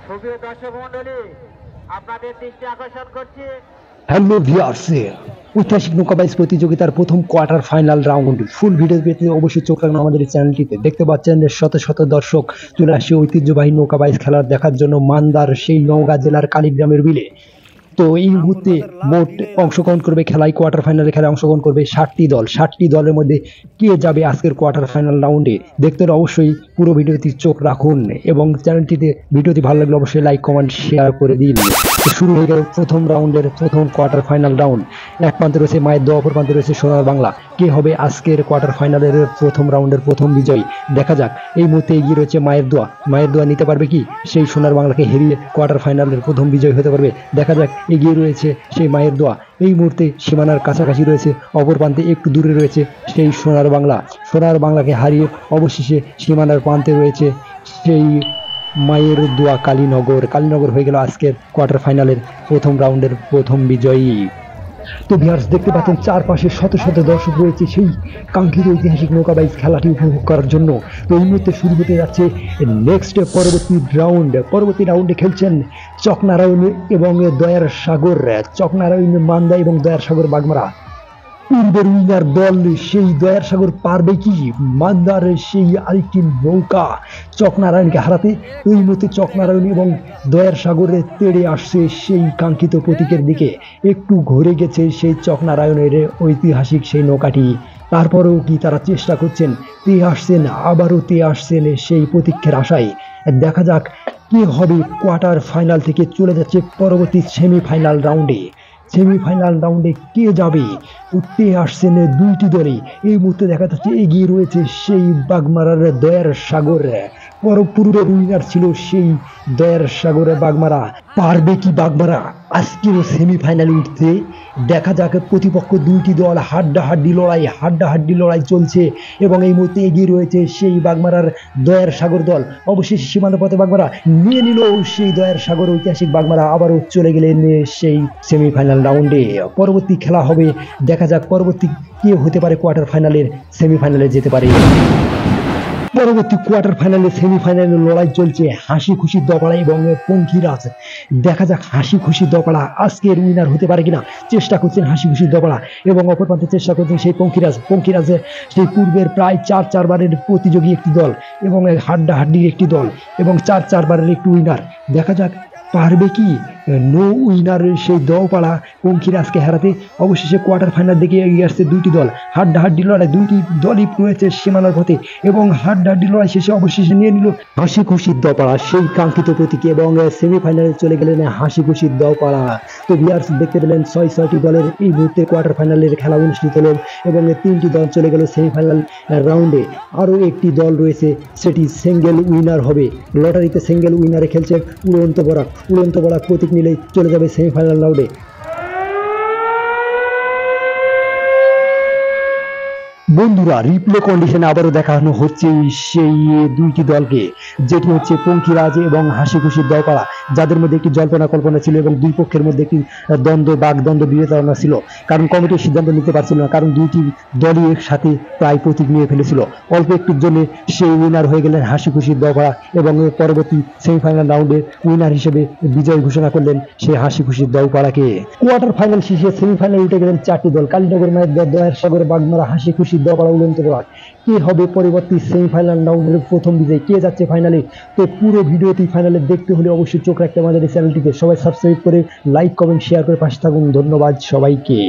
সুপ্রিয় দর্শক মন্ডলী, আপনাদের দৃষ্টি আকর্ষণ করছি। হ্যালো ভিউয়ার্স, ঐতিহাসিক নৌকাবাইজ প্রতিযোগিতার প্রথম quarter final round full video পেতে অবশ্যই চোখ রাখুন আমাদের এই চ্যানেলটিতে। দেখতে পাচ্ছেন শত শত দর্শক চলে আসে ঐতিহ্যবাহী নৌকাবাইজ খেলার দেখার জন্য মান্দার সেই নওগাঁ জেলার কালীগ্রামের বিলে। তো এই মুহূর্তে মোট অংশগ্রহণ করবে খেলায়, কোয়ার্টার ফাইনালে খেলায় অংশগ্রহণ করবে 60টি দল। 60টি দলের মধ্যে কে যাবে আজকের কোয়ার্টার ফাইনাল রাউন্ডে দেখতে হলে অবশ্যই পুরো ভিডিওটি চোখ রাখুন এবং চ্যানেলটিতে ভিডিওটি ভালো লাগলে অবশ্যই লাইক কমেন্ট শেয়ার করে দিন। শুরু হয়ে গেল প্রথম রাউন্ডের প্রথম কোয়ার্টার ফাইনাল রাউন্ড। এক প্রান্তে রয়েছে মায়ের দোয়া, অপর প্রান্তে রয়েছে সোনার বাংলা। কে হবে আজকের কোয়ার্টার ফাইনালের প্রথম রাউন্ডের প্রথম বিজয়ী দেখা যাক। এই মুহূর্তে এগিয়ে রয়েছে মায়ের দোয়া। মায়ের দোয়া নিতে পারবে কি সেই সোনার বাংলাকে হারিয়ে কোয়ার্টার ফাইনালের প্রথম বিজয়ী হতে পারবে দেখা যাক। এগিয়ে রয়েছে সেই মায়ের দোয়া, এই মুহূর্তে সীমানার কাছাকাছি রয়েছে। অপর প্রান্তে একটু দূরে রয়েছে সেই সোনার বাংলা। সোনার বাংলাকে হারিয়ে অবশেষে সীমানার প্রান্তে রয়েছে সেই মায়ের দোয়া কালীনগর। কালীনগর হয়ে গেল আজকের কোয়ার্টার ফাইনালের প্রথম রাউন্ডের প্রথম বিজয়ী। তো ভিউয়ার্স, দেখতে পাচ্ছেন চারপাশে শত শত দর্শক রয়েছে সেই কাঙ্ক্ষিত ঐতিহাসিক নৌকাবাইজ খেলাটি উপভোগ করার জন্য। তো এই মুহূর্তে শুরু হতে যাচ্ছে নেক্সট পরবর্তী রাউন্ড। পরবর্তী রাউন্ডে খেলছেন চকনারায়ণ এবং দয়ার সাগর। চকনারায়ণ মান্দা এবং দয়ার সাগর বাগমারা। পূর্বের উইনার দল সেই দয়ার সাগর পারবে কি মান্দার সেই আরেকটি নৌকা চকনারায়ণকে হারাতে? ওই মুহূর্তে চকনারায়ণ এবং দয়ার সাগরে তেড়ে আসছে সেই কাঙ্ক্ষিত প্রতীকের দিকে। একটু ঘুরে গেছে সেই চকনারায়ণের ঐতিহাসিক সেই নৌকাটি। তারপরেও কি তারা চেষ্টা করছেন, তেয়ে আসছেন, আবারও তেয়ে আসছেন সেই প্রতীক্ষের আশায়। দেখা যাক কি হবে। কোয়ার্টার ফাইনাল থেকে চলে যাচ্ছে পরবর্তী সেমিফাইনাল রাউন্ডে। সেমিফাইনাল রাউন্ডে কে যাবে? উঠতে আসছেন দুইটি দলে। এই মুহূর্তে দেখা যাচ্ছে এগিয়ে রয়েছে সেই বাগমারার দয়ার সাগর। পূর্বের উইনার ছিল সেই দয়ার সাগরে বাগমারা। পারবে কি বাগমারা আজকেও সেমিফাইনালে উঠতে? দেখা যাক। প্রতিপক্ষ দুইটি দল হাড্ডাহাড্ডি লড়াই চলছে এবং এই মুহূর্তে এগিয়ে রয়েছে সেই বাগমারার দয়ার সাগর দল। অবশেষে সীমান্ত পথে বাগমারা নিয়ে নিল সেই দয়ার সাগর। ঐতিহাসিক বাগমারা আবারও চলে গেলেন সেই সেমিফাইনাল রাউন্ডে। পরবর্তী খেলা হবে, দেখা যাক পরবর্তী কে হতে পারে কোয়ার্টার ফাইনালের সেমিফাইনালে যেতে পারে। পরবর্তী কোয়ার্টার ফাইনালে সেমিফাইনালে লড়াই চলছে হাসি খুশি দপাড়া এবং পঙ্খিরাজ। দেখা যাক হাসি খুশি দপাড়া আজকের উইনার হতে পারে কিনা। চেষ্টা করছেন হাসি খুশি দপাড়া এবং অপর প্রান্তে চেষ্টা করছেন সেই পঙ্খিরাজ সেই পূর্বের প্রায় চারবারের প্রতিযোগী একটি দল এবং হাড্ডাহাড্ডির একটি দল এবং চারবারের একটি উইনার। দেখা যাক পারবে কি নো উইনারের সেই দপাড়া পঙ্খিরাজকে হারাতে। অবশেষে কোয়ার্টার ফাইনাল দিকে এগিয়ে আসছে দুইটি দল। হাড্ডাহাড্ডি লড়াই, দুইটি দলই রয়েছে সীমানার পথে এবং হাড্ডাহাড্ডি লড়াই শেষে অবশেষে নিয়ে নিল হাসি খুশি দপাড়া সেই কাঙ্ক্ষিত প্রতীক এবং সেমিফাইনালে চলে গেলেন হাসি খুশি দপাড়া। তো ভিউয়ার্স, দেখতে পেলেন 6টি দলের এই মুহূর্তে কোয়ার্টার ফাইনালের খেলা অনুষ্ঠিত হল এবং 3টি দল চলে গেল সেমিফাইনাল রাউন্ডে। আরও একটি দল রয়েছে, সেটি সিঙ্গেল উইনার হবে। লটারিতে সিঙ্গেল উইনারে খেলছে উড়ন্ত বরাক প্রতীক নিলেই চলে যাবে সেমিফাইনাল রাউন্ডে। বন্ধুরা, রিপ্লে কন্ডিশনে আবারও দেখানো হচ্ছে সেই দুইটি দলকে, যেটি হচ্ছে পঙ্খিরাজ এবং হাসি খুশি দপাড়া, যাদের মধ্যে একটি জল্পনা কল্পনা ছিল এবং দুই পক্ষের মধ্যে একটি বাগদ্বন্দ্ব বিবেচনা ছিল, কারণ কমিটির সিদ্ধান্ত নিতে পারছিল না, কারণ দুইটি দলই একসাথে প্রায় প্রতীক নিয়ে ফেলেছিল। অল্প একটুর জন্য সেই উইনার হয়ে গেলেন হাসি খুশি দপাড়া এবং পরবর্তী সেমিফাইনাল রাউন্ডে উইনার হিসেবে বিজয় ঘোষণা করলেন সেই হাসি খুশি দপাড়াকে। কোয়ার্টার ফাইনাল শেষে সেমিফাইনালে উঠে গেলেন 4টি দল, কালীনগর মায়ের দয়ার সাগর বাগমারা হাসি খুশি দপাড়া উড়ন্ত বরাক। কে হবে পরবর্তী সেমিফাইনাল রাউন্ডের প্রথম বিজয়ী? কে যাচ্ছে ফাইনালে? তো পুরো ভিডিওটি ফাইনালে দেখতে হলে অবশ্যই চোখ রাখতে আমাদের এই চ্যানেলটিতে। সবাই সাবস্ক্রাইব করে লাইক কমেন্ট শেয়ার করে পাশে থাকুন। ধন্যবাদ সবাইকে।